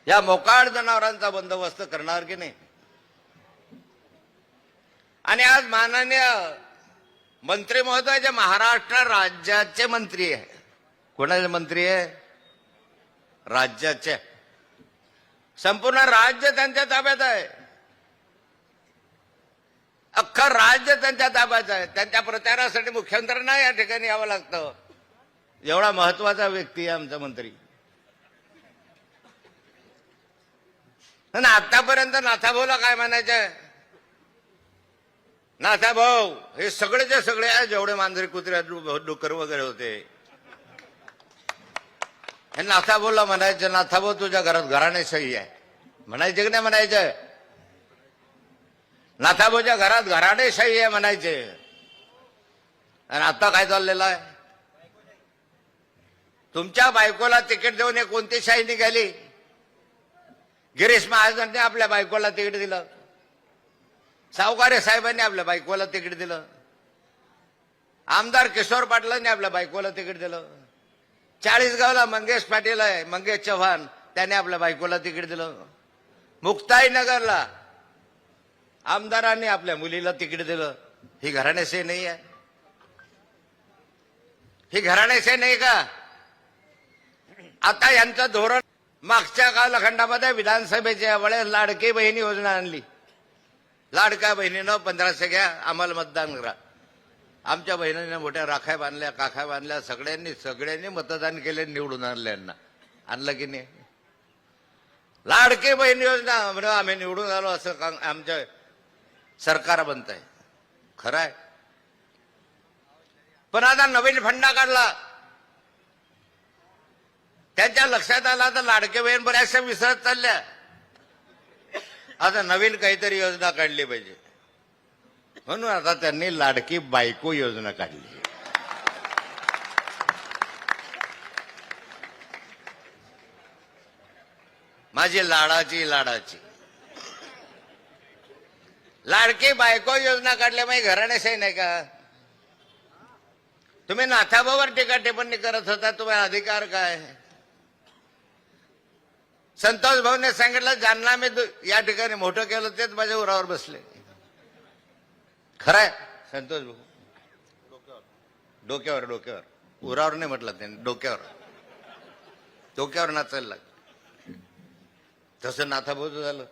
या मोकाट जनावरांचा बंदोबस्त करणार की नाही। आणि आज माननीय मंत्री महोदय जे महाराष्ट्र राज्याचे मंत्री आहे, कोणाचे मंत्री आहे? राज्याचे। संपूर्ण राज्य त्यांच्या ताब्यात आहे, अख्खं राज्य त्यांच्या ताब्यात आहे। त्यांच्या प्रचारासाठी मुख्यमंत्र्यांना या ठिकाणी यावं लागतं। एवढा महत्वाचा व्यक्ती आहे आमचा मंत्री। आणि आतापर्यंत नाथाभाऊला काय म्हणायचं? नाथाभाऊ हे सगळेचे सगळे आहे, जेवढे मांजरे कुत्रे डुकर वगैरे होते, हे नाथाभाऊला म्हणायचं, नाथाभाऊ तुझ्या घरात घराणेशाही आहे म्हणायचे की नाही म्हणायचं? नाथाभाऊच्या घरात घराणेशाही आहे म्हणायचे। आणि आता काय चाललेलं आहे? तुमच्या बायकोला तिकीट देऊन हे कोणती शाही निघाली? गिरीश महाजनने आपल्या बायकोला तिकीट दिलं, सावकारे साहेबांनी आपल्या बायकोला तिकीट दिलं, आमदार किशोर पाटलांनी आपल्या बायकोला तिकीट दिलं, चाळीसगावला मंगेश पाटील आहे, मंगेश चव्हाण, त्याने आपल्या बायकोला तिकीट दिलं, मुक्ताईनगरला आमदारांनी आपल्या मुलीला तिकीट दिलं। ही घराणेशाही नाही आहे? ही घराणेशाही नाही का? आता यांचं धोरण मागच्या कालखंडामध्ये विधानसभेच्या वेळेस लाडकी बहिणी योजना आणली। लाडक्या बहिणीनं 1500 घ्या, आम्हाला मतदान करा। आमच्या बहिणीने मोठ्या राख्या बांधल्या, काख्या बांधल्या, सगळ्यांनी मतदान केले, निवडून आणले यांना। आणलं की नाही? लाडकी बहीण योजना म्हणून आम्ही निवडून आलो असं आमचं सरकार बनत आहे, खरं आहे। पण आता नवीन फंडा काढला, त्यांच्या लक्षात आला तर लाडके बहीण बऱ्याचशा विसरत चालल्या, आता नवीन काहीतरी योजना काढली पाहिजे, म्हणून आता त्यांनी लाडकी बायको योजना काढली। माझी लाडाची लाडकी बायको योजना काढल्यामुळे घराणेशाही नाही का? तुम्ही नाथाभाऊवर टीका टिप्पणी करत होता, तुम्हाला अधिकार काय? संतोष भाऊने सांगितलं, ज्यांना मी या ठिकाणी मोठं केलं तेच माझ्या उरावर बसले। खरंय संतोष भाऊ, डोक्यावर उरावर नाही म्हटलं त्यांनी, डोक्यावर नाचायला लागलं। तसं नाथाभाऊचं झालं।